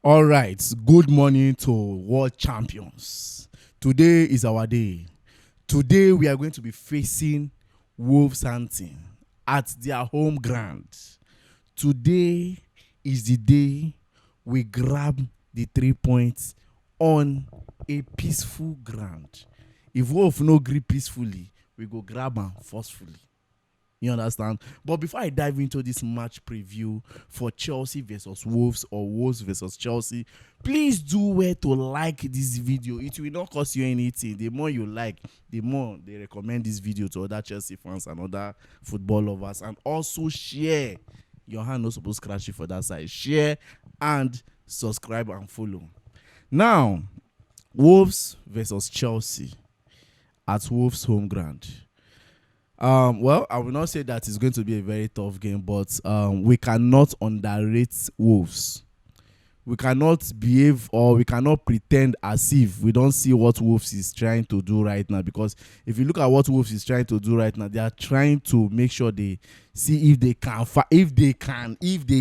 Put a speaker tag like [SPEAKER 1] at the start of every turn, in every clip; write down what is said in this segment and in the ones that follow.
[SPEAKER 1] All right, good morning to world champions. Today is our day. Today we are going to be facing Wolverhampton at their home ground. Today is the day we grab the 3 points on a peaceful ground. If Wolf no gree peacefully, we go grab am forcefully. You understand? But before I dive into this match preview for Chelsea versus Wolves or Wolves versus Chelsea, please do well to like this video. It will not cost you anything. The more you like, the more they recommend this video to other Chelsea fans and other football lovers. And also share. Your hand not supposed to scratch it for that side. Share and subscribe and follow. Now, Wolves versus Chelsea at Wolves home ground. Well, I will not say that it's going to be a very tough game, but we cannot underrate Wolves. We cannot behave or we cannot pretend as if we don't see what Wolves is trying to do right now. Because if you look at what Wolves is trying to do right now, they are trying to make sure they see if they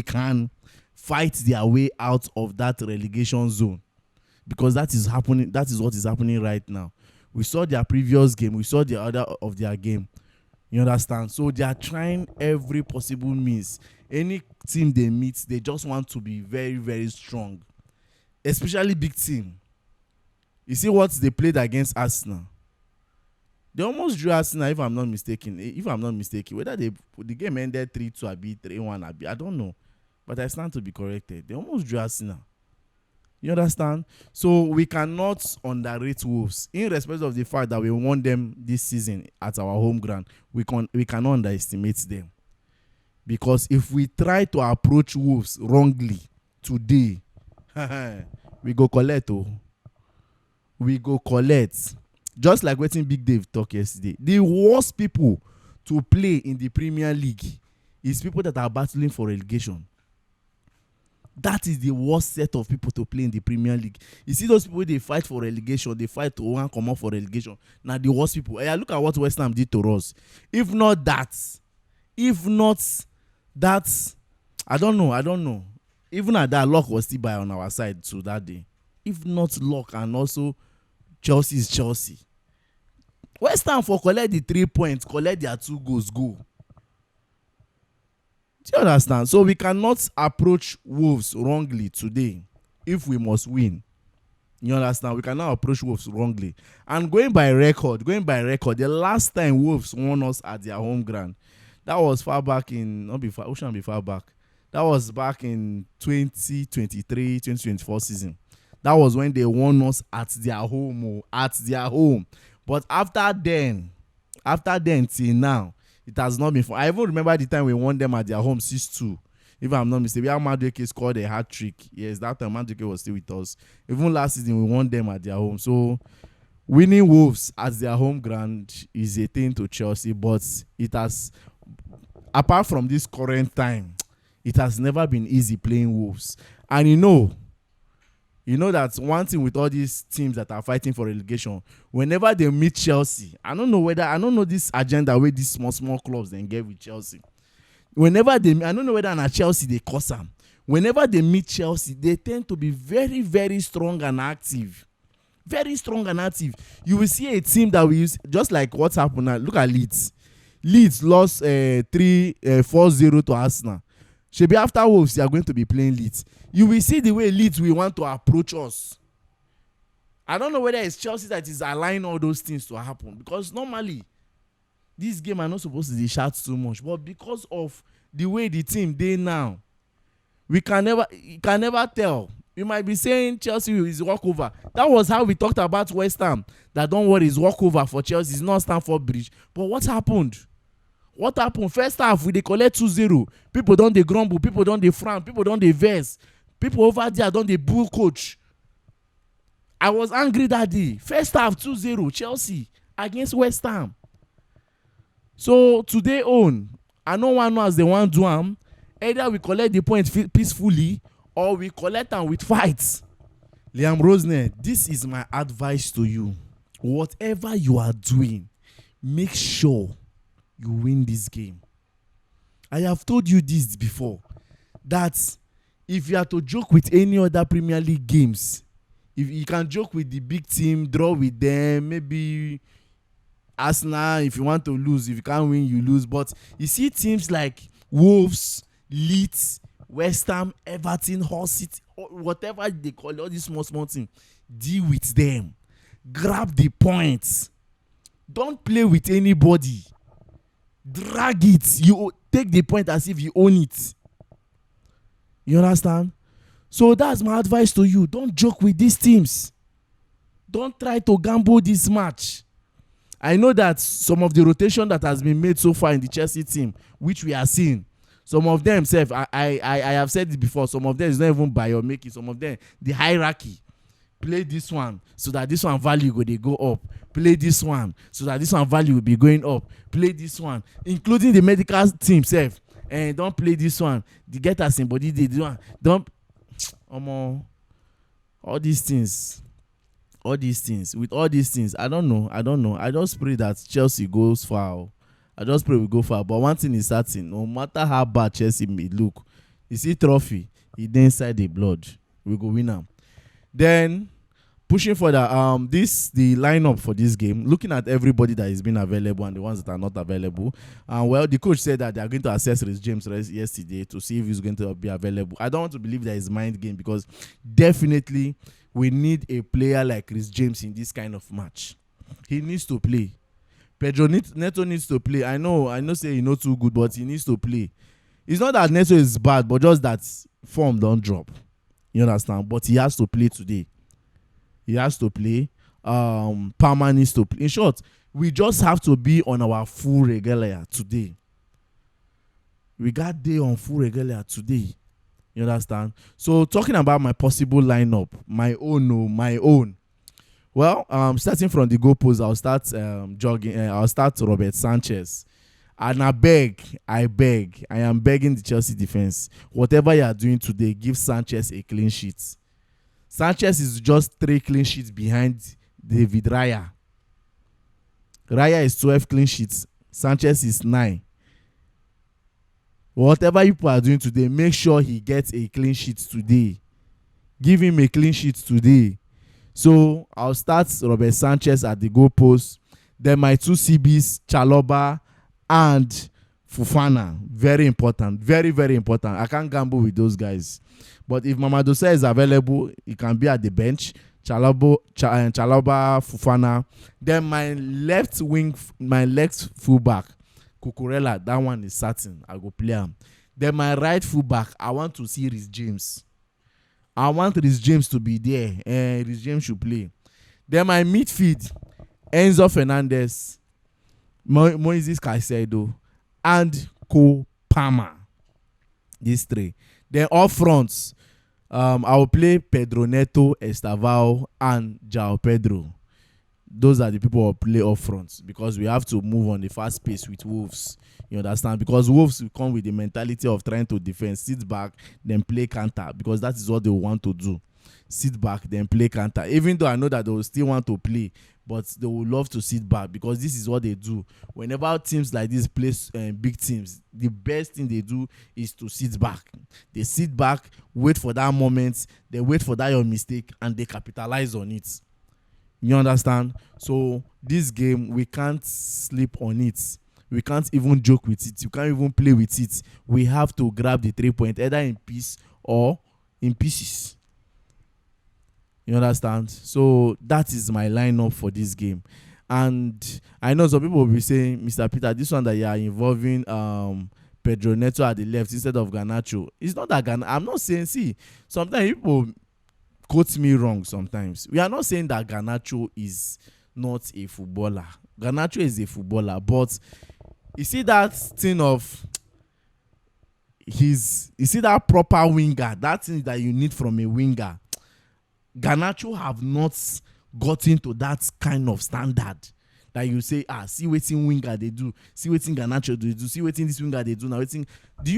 [SPEAKER 1] can fight their way out of that relegation zone. Because that is happening. That is what is happening right now. We saw their previous game. We saw the other of their game. You understand? So they are trying every possible means. Any team they meet, they just want to be very, very strong. Especially big team. You see what they played against Arsenal. They almost drew Arsenal, if I'm not mistaken. Whether the game ended 3-2 or 3-1, I don't know. But I stand to be corrected. They almost drew Arsenal. You understand? So we cannot underrate Wolves. In respect of the fact that we won them this season at our home ground, we cannot underestimate them. Because if we try to approach Wolves wrongly today, we go collect. We go collect. Just like wetin Big Dave talk yesterday. The worst people to play in the Premier League is people that are battling for relegation. That is the worst set of people to play in the Premier League. You see those people, they fight for relegation. They fight to one come out for relegation. Now the worst people. Hey, look at what West Ham did to us. If not that, I don't know. Even at that, luck was still by on our side to that day. If not luck, and also Chelsea is Chelsea. West Ham for collect the 3 points, collect their 2 goals, go. Do you understand? So we cannot approach Wolves wrongly today if we must win. You understand? We cannot approach Wolves wrongly. And going by record, the last time Wolves won us at their home ground, that was far back in, shouldn't be far back. That was back in 2023, 2024 season. That was when they won us at their home. But after then till now, it has not been fun. I even remember the time we won them at their home 6-2. If I'm not mistaken, Madueke scored a hat trick. Yes, that time Madueke was still with us. Even last season, we won them at their home. So, winning Wolves at their home ground is a thing to Chelsea. But it has, apart from this current time, it has never been easy playing Wolves. And you know that one thing with all these teams that are fighting for relegation, whenever they meet Chelsea, I don't know this agenda where these small clubs then get with Chelsea. I don't know whether na Chelsea they cause them. Whenever they meet Chelsea, they tend to be very, very strong and active. Very strong and active. You will see a team that we use, just like what's happened now. Look at Leeds. Leeds lost 4-0 to Arsenal. Shebi after Wolves, they are going to be playing Leeds. You will see the way Leeds will want to approach us. I don't know whether it's Chelsea that is allowing all those things to happen. Because normally, this game are not supposed to be shout too much. But because of the way the team they now, you can never tell. You might be saying Chelsea is walkover. That was how we talked about West Ham. That don't worry, is walkover for Chelsea. It's not Stamford Bridge. But what happened? First half, we dey collect 2-0. People don't dey grumble. People don't dey frown. People don't dey vex. People over there don't dey boo coach. I was angry that day. First half, 2-0. Chelsea against West Ham. So, today own, I no one know as they want to do them. Either we collect the points peacefully or we collect them with fights. Liam Rosner, this is my advice to you. Whatever you are doing, make sure you win this game. I have told you this before, that if you are to joke with any other Premier League games, if you can joke with the big team, draw with them, maybe Arsenal, if you want to lose, if you can't win, you lose. But you see teams like Wolves, Leeds, West Ham, Everton, Hull City, whatever they call it, all these small teams, deal with them. Grab the points. Don't play with anybody. Drag it. You take the point as if you own it. You understand? So that's my advice to you. Don't joke with these teams. Don't try to gamble this match. I know that some of the rotation that has been made so far in the Chelsea team, which we are seeing, some of them, I have said it before, some of them is not even by your making. Some of them, the hierarchy. Play this one so that this one value they go up. Play this one so that this one value will be going up. Play this one, including the medical team self. And don't play this one. The get us in body they do one. Don't all these things. With all these things, I don't know. I just pray that Chelsea goes far. I just pray we go far. But one thing is certain, no matter how bad Chelsea may look, you see trophy, it inside the blood. We go win them. Then pushing for the lineup for this game, looking at everybody that is been available and the ones that are not available. Well, the coach said that they are going to assess Reece James yesterday to see if he's going to be available. I don't want to believe that it's mind game, because definitely we need a player like Reece James in this kind of match. He needs to play. Pedro Neto needs to play. I know say he's not too good, but he needs to play. It's not that Neto is bad, but just that form don't drop. You understand? But he has to play today. He has to play. Palmer needs to play. In short, we just have to be on our full regalia today. We got day on full regalia today. You understand? So talking about my possible lineup, my own. Well, starting from the goalpost, I'll start I'll start Robert Sanchez. And I am begging the Chelsea defense, whatever you are doing today, give Sanchez a clean sheet. Sanchez is just 3 clean sheets behind David Raya. Raya is 12 clean sheets. Sanchez is 9. Whatever you are doing today, make sure he gets a clean sheet today. Give him a clean sheet today. So I'll start Robert Sanchez at the goalpost. Then my 2 CBs, Chalobah and Fofana. Very important. Very, very important. I can't gamble with those guys. But if Mamadou Sarr is available, he can be at the bench. Chalobah, Fofana. Then my left fullback, Cucurella, that one is certain. I go play him. Then my right fullback, I want to see Reece James. I want Reece James to be there. Reece James should play. Then my midfield, Enzo Fernandez, Moises Caicedo, and Cole Palmer. These 3. Then up front, I will play Pedro Neto, Estevao, and João Pedro. Those are the people who will play up front, because we have to move on the fast pace with Wolves. You understand? Because Wolves will come with the mentality of trying to defend, sit back, then play counter, because that is what they want to do. Sit back, then play counter. Even though I know that they will still want to play, but they will love to sit back, because this is what they do. Whenever teams like this play big teams, the best thing they do is to sit back. They sit back, wait for that moment, they wait for that your mistake, and they capitalize on it. You understand? So this game, we can't sleep on it. We can't even joke with it. You can't even play with it. We have to grab the 3 points, either in peace or in pieces. You understand? So that is my lineup for this game. And I know some people will be saying, Mr. Peter, this one that you are involving Pedro Neto at the left instead of Garnacho. It's not that I'm not saying, see, sometimes people quote me wrong sometimes. We are not saying that Garnacho is not a footballer. Garnacho is a footballer, but you see that thing of you see that proper winger, that thing that you need from a winger. Garnacho have not gotten to that kind of standard that you say, see wetin winger they do, see wetin Garnacho they do, see wetin this winger they do. Now wetin do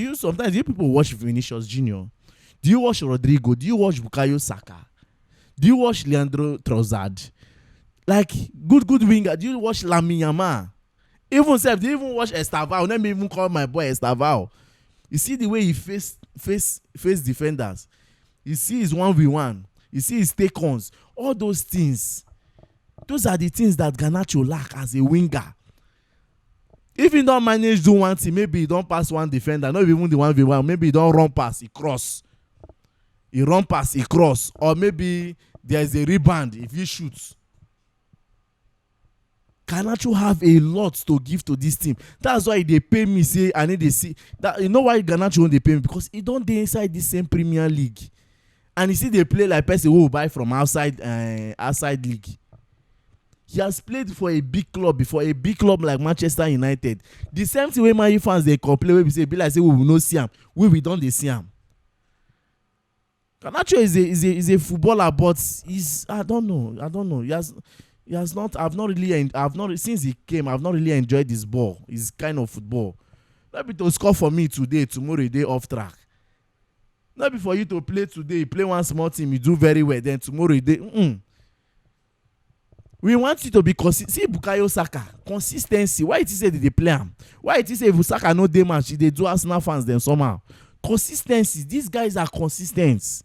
[SPEAKER 1] you sometimes do you people watch Vinicius Junior? Do you watch Rodrigo? Do you watch Bukayo Saka? Do you watch Leandro Trossard? Like good winger. Do you watch Lamine Yamal? Even self, do you even watch Estevao? Let me even call my boy Estevao. You see the way he face defenders. You see his 1v1. You see his take-ons. All those things. Those are the things that Garnacho lack as a winger. If he don't manage do one thing, maybe he don't pass one defender, not even the 1v1, maybe he don't run pass, he cross. He run pass, he cross. Or maybe there's a rebound if he shoots. Garnacho have a lot to give to this team. That's why they pay me, say, I need to see. That, you know why Garnacho won't they pay me? Because he don't dey inside the same Premier League. And you see they play like person who will buy from outside league. He has played for a big club before, a big club like Manchester United. The same thing when Man U fans they complain, we say, be like say we will not see him. We don't they see him. Garnacho is a footballer, but he's I don't know. He has not. Since he came. I've not really enjoyed this ball. His kind of football. Not be to score for me today. Tomorrow a day off track. Not be for you to play today. Play one small team. You do very well. Then tomorrow a day. We want you to be consistent. See Bukayo Saka. Consistency. Why it is say they play him? Why it is say if Saka no dey match, they do Arsenal fans then somehow. Consistency. These guys are consistent.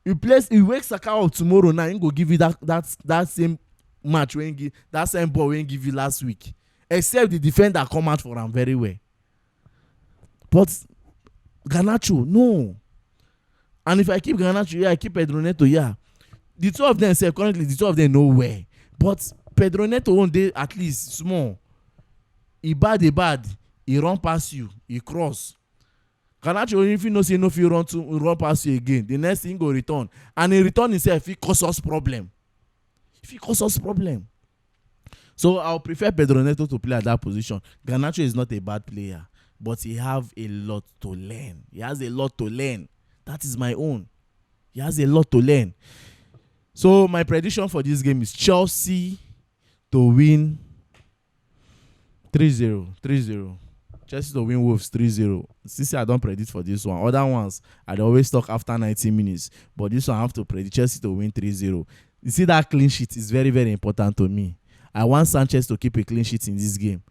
[SPEAKER 1] You wake Saka up tomorrow now, he go give you that same match when give that same ball when give you last week. Except the defender come out for him very well. But Garnacho, no. And if I keep Garnacho here, I keep Pedro Neto here. The two of them say currently the two of them nowhere. But Pedro Neto one day at least small. He bad, he run past you, he cross. Garnacho, if you know say no fit run past you again, the next thing go return. And in return himself, he cause us problem. So I'll prefer Pedro Neto to play at that position. Garnacho is not a bad player, but he have a lot to learn. He has a lot to learn. That is my own. He has a lot to learn. So my prediction for this game is Chelsea to win 3-0. Chelsea to win Wolves 3-0. Since I don't predict for this one. Other ones, I'd always talk after 90 minutes. But this one I have to predict Chelsea to win 3-0. You see that clean sheet is very, very important to me. I want Sanchez to keep a clean sheet in this game.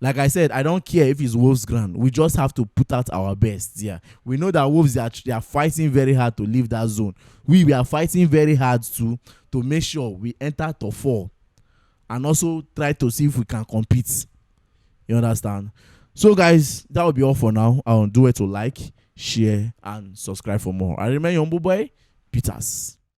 [SPEAKER 1] Like I said, I don't care if it's Wolves' ground. We just have to put out our best. Yeah, we know that Wolves they are fighting very hard to leave that zone. We are fighting very hard to make sure we enter top 4 and also try to see if we can compete. You understand? So guys, that will be all for now. I'll do it to like, share, and subscribe for more. I remain your humble boy, Peters.